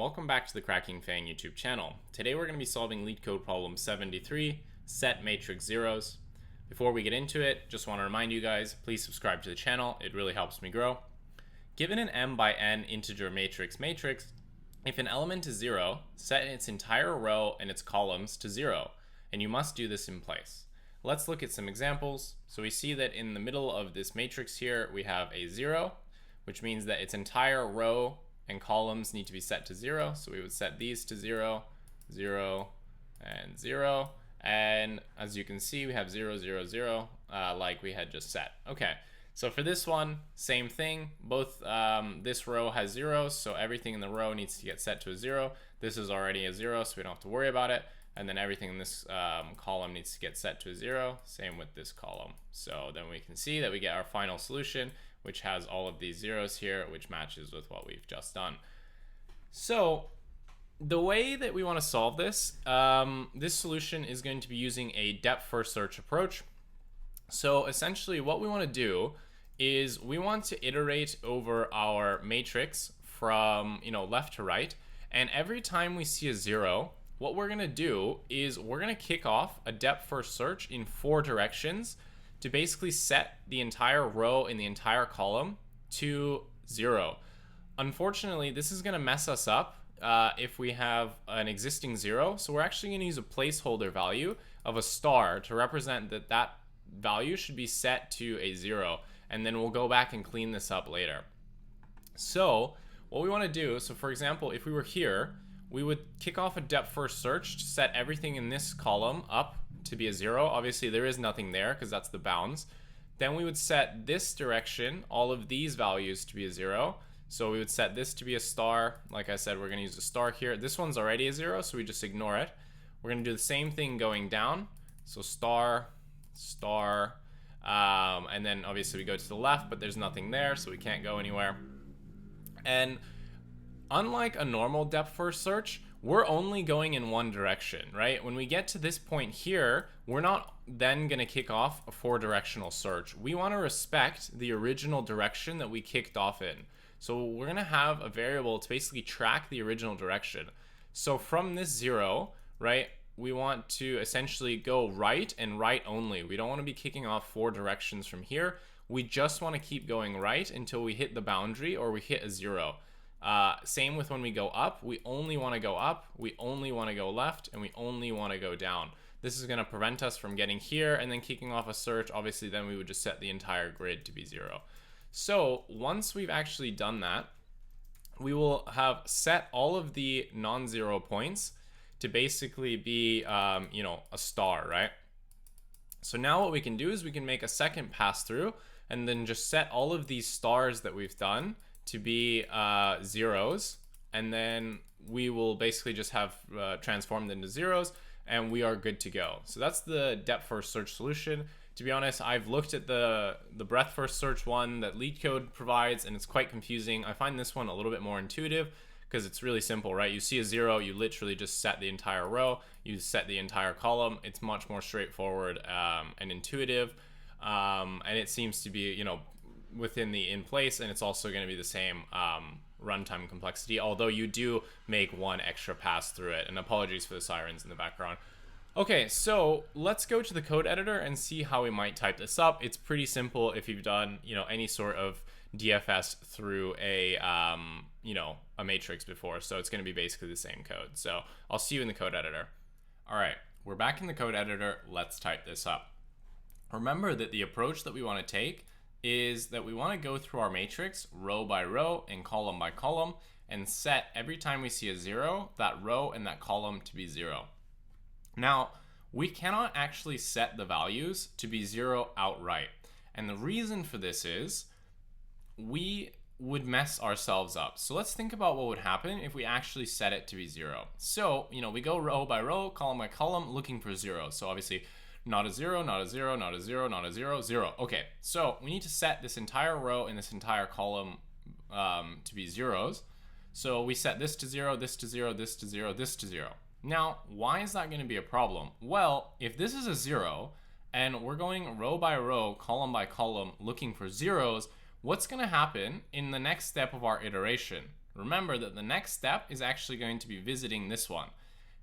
welcome back to the Cracking FAANG YouTube channel. Today we're going to be solving Leetcode problem 73, set matrix zeros. Before we get into it, just want to remind you guys, please subscribe to the channel, it really helps me grow. Given an m by n integer matrix, if an element is 0, set its entire row and its columns to 0, and you must do this in place. Let's look at some examples. So we see that in the middle of this matrix here, we have a 0, which means that its entire row and columns need to be set to 0. So we would set these to 0, 0, and 0. And as you can see, we have 0, 0, 0, like we had just set. Okay, so for this one, same thing. Both this row has 0, so everything in the row needs to get set to a 0. This is already a 0, so we don't have to worry about it. And then everything in this column needs to get set to a 0. Same with this column. So then we can see that we get our final solution, which has all of these zeros here, which matches with what we've just done. So the way that we want to solve this, this solution is going to be using a depth first search approach. So essentially what we want to do is we want to iterate over our matrix from left to right, and every time we see a 0, what we're going to do is we're going to kick off a depth first search in 4 directions to basically set the entire row and the entire column to 0. Unfortunately, this is going to mess us up if we have an existing 0. So we're actually going to use a placeholder value of a star to represent that that value should be set to a 0. And then we'll go back and clean this up later. So what we want to do, so for example, if we were here, we would kick off a depth first search to set everything in this column up to be a 0. Obviously there is nothing there because that's the bounds. Then we would set this direction, all of these values, to be a 0. So we would set this to be a star. Like I said, we're going to use a star here. This one's already a 0, so we just ignore it. We're going to do the same thing going down. So star, star, and then obviously we go to the left, but there's nothing there, so we can't go anywhere. And unlike a normal depth first search, we're only going in one direction, right? When we get to this point here, we're not then going to kick off a 4-directional search. We want to respect the original direction that we kicked off in. So we're going to have a variable to basically track the original direction. So from this 0, right, we want to essentially go right and right only. We don't want to be kicking off 4 directions from here. We just want to keep going right until we hit the boundary or we hit a 0. Same with when we go up, we only want to go up, we only want to go left, and we only want to go down. This is going to prevent us from getting here and then kicking off a search. Obviously, then we would just set the entire grid to be 0. So once we've actually done that, we will have set all of the non-zero points to basically be, a star, right? So now what we can do is we can make a second pass through and then just set all of these stars that we've done to be zeros, and then we will basically just have transformed into zeros, and we are good to go. So that's the depth first search solution. To be honest, I've looked at the breadth first search one that Leetcode provides, and it's quite confusing. I find this one a little bit more intuitive because it's really simple, right? You see a 0, you literally just set the entire row, you set the entire column. It's much more straightforward and intuitive, and it seems to be, within the in place, and it's also going to be the same runtime complexity, although you do make one extra pass through it. And apologies for the sirens in the background. Okay, so let's go to the code editor and see how we might type this up. It's pretty simple if you've done any sort of DFS through a matrix before, so it's going to be basically the same code. So I'll see you in the code editor. All right, we're back in the code editor. Let's type this up. Remember that the approach that we want to take is that we want to go through our matrix row by row and column by column and set every time we see a 0, that row and that column to be 0. Now, we cannot actually set the values to be 0 outright. And the reason for this is we would mess ourselves up. So let's think about what would happen if we actually set it to be 0. So, we go row by row, column by column, looking for 0. So obviously, not a 0, not a 0, not a 0, not a 0, 0. Okay, so we need to set this entire row and this entire column to be zeros. So we set this to 0, this to 0, this to 0, this to 0. Now, why is that going to be a problem? Well, if this is a 0 and we're going row by row, column by column, looking for zeros, what's going to happen in the next step of our iteration, remember that the next step is actually going to be visiting this one.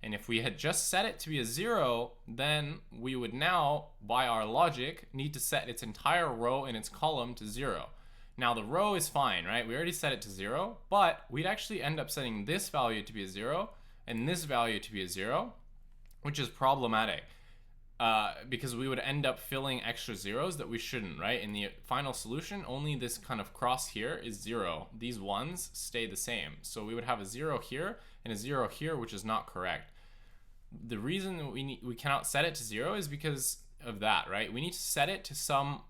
And if we had just set it to be a 0, then we would now, by our logic, need to set its entire row and its column to 0. Now the row is fine, right? We already set it to 0, but we'd actually end up setting this value to be a 0 and this value to be a 0, which is problematic. Because we would end up filling extra zeros that we shouldn't, right? In the final solution, only this kind of cross here is 0. These ones stay the same. So we would have a 0 here and a 0 here, which is not correct. The reason that we cannot set it to 0 is because of that, right? We need to set it to some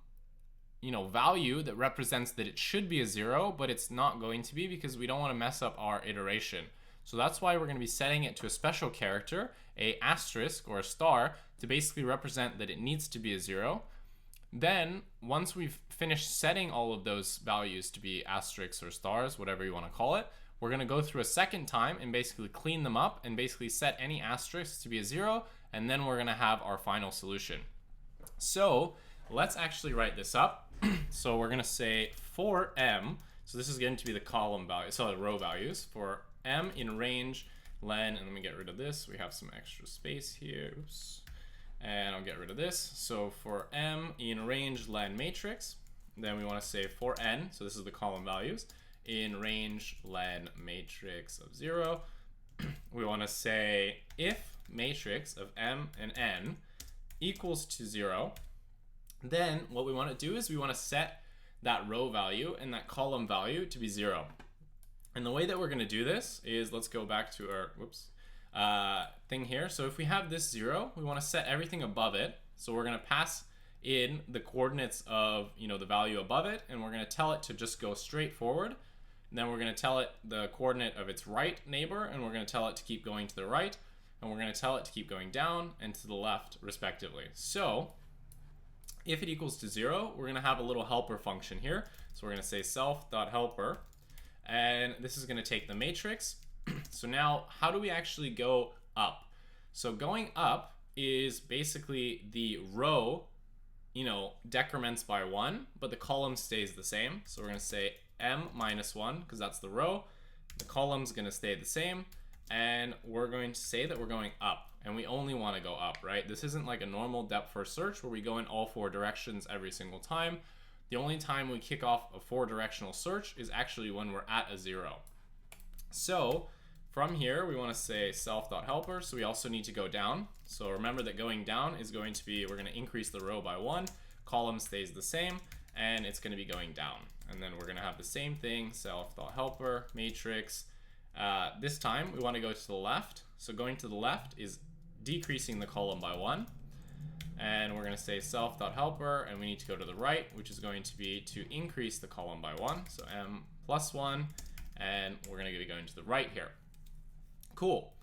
value that represents that it should be a 0, but it's not going to be because we don't want to mess up our iteration. So that's why we're going to be setting it to a special character, a asterisk or a star, to basically represent that it needs to be a 0. Then once we've finished setting all of those values to be asterisks or stars, whatever you want to call it, we're going to go through a second time and basically clean them up and basically set any asterisks to be a 0, and then we're going to have our final solution. So let's actually write this up. So we're going to say for m, so this is going to be the column value, so the row values, for m in range len, and let me get rid of this, we have some extra space here, oops, and I'll get rid of this. So for m in range len matrix, then we want to say for n, so this is the column values, in range len matrix of 0, we want to say if matrix of m and n equals to 0, then what we want to do is we want to set that row value and that column value to be 0. And the way that we're going to do this is, let's go back to our thing here. So if we have this 0, we want to set everything above it. So we're going to pass in the coordinates of the value above it, and we're going to tell it to just go straight forward. And then we're going to tell it the coordinate of its right neighbor, and we're going to tell it to keep going to the right, and we're going to tell it to keep going down and to the left, respectively. So if it equals to 0, we're going to have a little helper function here. So we're going to say self.helper, and this is going to take the matrix. So now how do we actually go up? So going up is basically the row decrements by 1, but the column stays the same. So we're going to say m minus 1 because that's the row. The column's going to stay the same, and we're going to say that we're going up, and we only want to go up, right? This isn't like a normal depth first search where we go in all 4 directions every single time. The only time we kick off a 4-directional search is actually when we're at a 0. So from here, we want to say self.helper. So we also need to go down. So remember that going down is going to be, we're going to increase the row by 1, column stays the same, and it's going to be going down. And then we're going to have the same thing, self.helper, matrix. This time we want to go to the left. So going to the left is decreasing the column by 1. And we're going to say self.helper, and we need to go to the right, which is going to be to increase the column by 1. So m plus 1, and we're going to be going to the right here. Cool.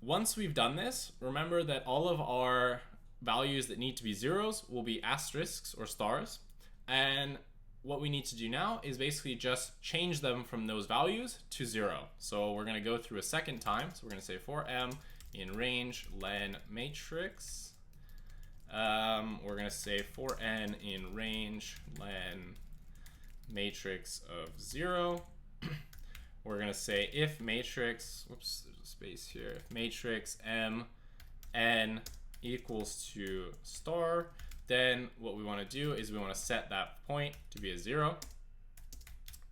Once we've done this, remember that all of our values that need to be zeros will be asterisks or stars. And what we need to do now is basically just change them from those values to 0. So we're going to go through a second time. So we're going to say for m in range len matrix. We're going to say for n in range len matrix of 0. We're going to say if matrix, whoops, there's a space here, if matrix m n equals to star, then what we want to do is we want to set that point to be a 0,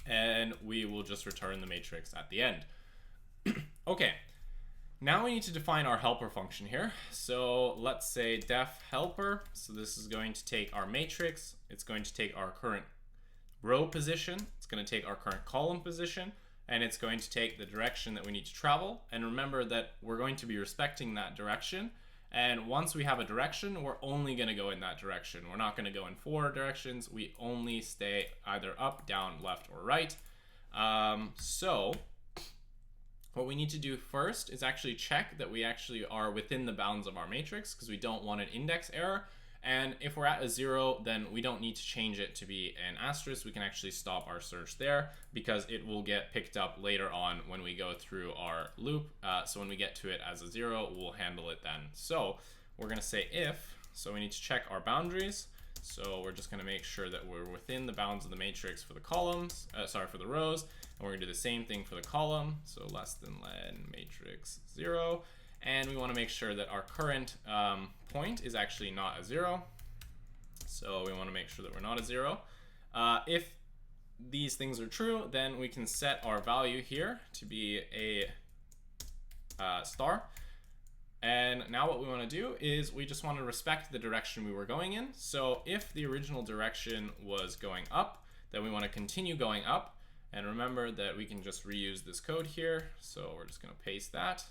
and we will just return the matrix at the end. Okay, now we need to define our helper function here. So let's say def helper. So this is going to take our matrix, it's going to take our current row position, it's going to take our current column position, and it's going to take the direction that we need to travel. And remember that we're going to be respecting that direction. And once we have a direction, we're only going to go in that direction. We're not going to go in 4 directions. We only stay either up, down, left, or right. So what we need to do first is actually check that we actually are within the bounds of our matrix, because we don't want an index error. And if we're at a 0, then we don't need to change it to be an asterisk. We can actually stop our search there because it will get picked up later on when we go through our loop. So when we get to it as a 0, we'll handle it then. So we're going to say if, so we need to check our boundaries. So we're just going to make sure that we're within the bounds of the matrix for the columns, for the rows. And we're gonna do the same thing for the column, so less than len matrix 0. And we wanna make sure that our current point is actually not a 0. So we wanna make sure that we're not a 0. If these things are true, then we can set our value here to be a star. And now what we want to do is we just want to respect the direction we were going in. So if the original direction was going up, then we want to continue going up. And remember that we can just reuse this code here. So we're just going to paste that.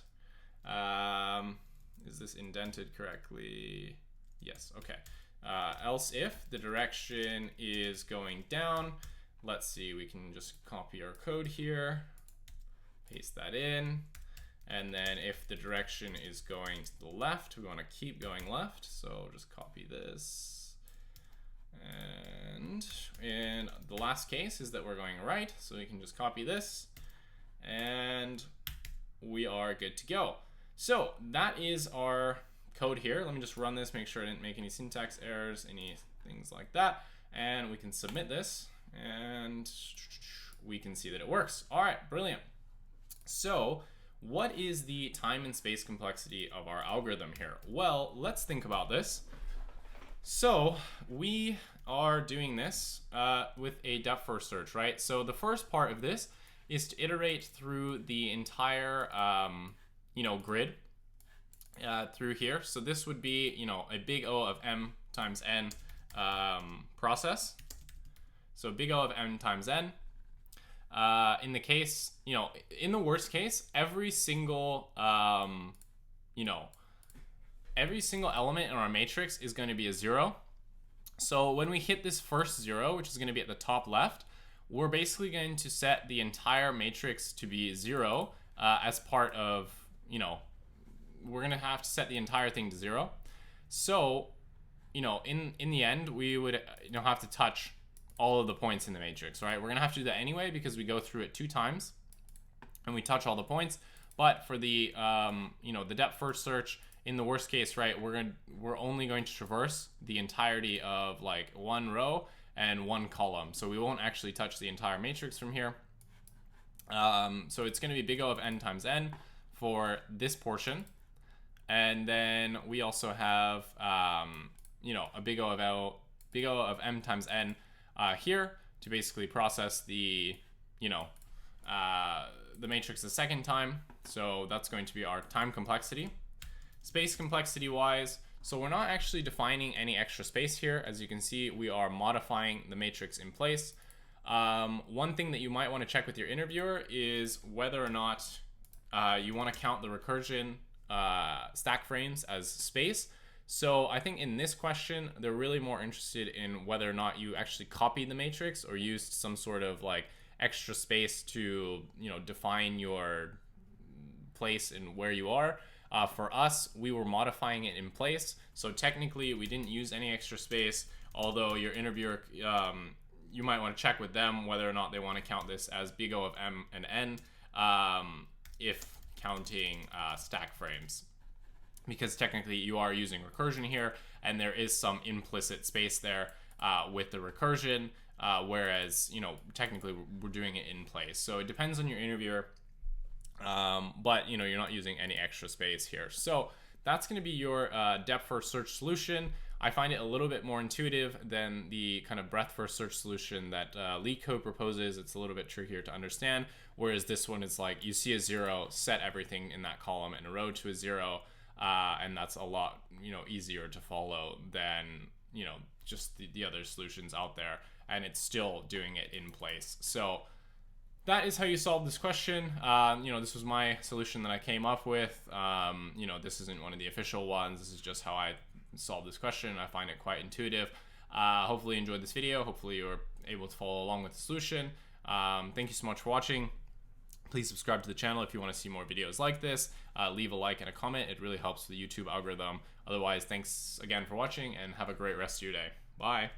Is this indented correctly? Yes, okay. Else if the direction is going down, let's see, we can just copy our code here, paste that in. And then if the direction is going to the left, we want to keep going left. So just copy this. And in the last case is that we're going right. So we can just copy this and we are good to go. So that is our code here. Let me just run this, make sure I didn't make any syntax errors, any things like that. And we can submit this and we can see that it works. All right, brilliant. So what is the time and space complexity of our algorithm here? Well, let's think about this. So we are doing this with a depth first search, right? So the first part of this is to iterate through the entire, grid through here. So this would be, a big O of m times n process. So big O of m times n. In the case, in the worst case, every single element in our matrix is going to be a 0. So when we hit this first 0, which is going to be at the top left, we're basically going to set the entire matrix to be 0 as part of, we're going to have to set the entire thing to 0. So, in the end, we would have to touch all of the points in the matrix, right? We're gonna have to do that anyway because we go through it 2 times and we touch all the points. But for the the depth first search, in the worst case, right, we're only going to traverse the entirety of like 1 row and 1 column. So we won't actually touch the entire matrix from here. So it's gonna be big O of n times n for this portion. And then we also have a big O of m times n here to basically process the matrix the second time. So that's going to be our time complexity. Space complexity wise, so we're not actually defining any extra space here. As you can see, we are modifying the matrix in place. One thing that you might want to check with your interviewer is whether or not you want to count the recursion stack frames as space. So I think in this question, they're really more interested in whether or not you actually copied the matrix or used some sort of like extra space to, define your place and where you are. For us, we were modifying it in place. So technically we didn't use any extra space, although your interviewer, you might want to check with them whether or not they want to count this as big O of m and n if counting stack frames. Because technically you are using recursion here, and there is some implicit space there with the recursion, whereas, technically we're doing it in place. So it depends on your interviewer, but, you're not using any extra space here. So that's going to be your depth first search solution. I find it a little bit more intuitive than the kind of breadth first search solution that Leetcode proposes. It's a little bit trickier to understand, whereas this one is like you see a 0, set everything in that column in a row to a 0. And that's a lot, easier to follow than, just the other solutions out there, and it's still doing it in place. So that is how you solve this question. This was my solution that I came up with. This isn't one of the official ones. This is just how I solved this question. I find it quite intuitive. Hopefully you enjoyed this video. Hopefully you were able to follow along with the solution. Thank you so much for watching. Please subscribe to the channel if you want to see more videos like this. Leave a like and a comment. It really helps the YouTube algorithm. Otherwise, thanks again for watching and have a great rest of your day. Bye.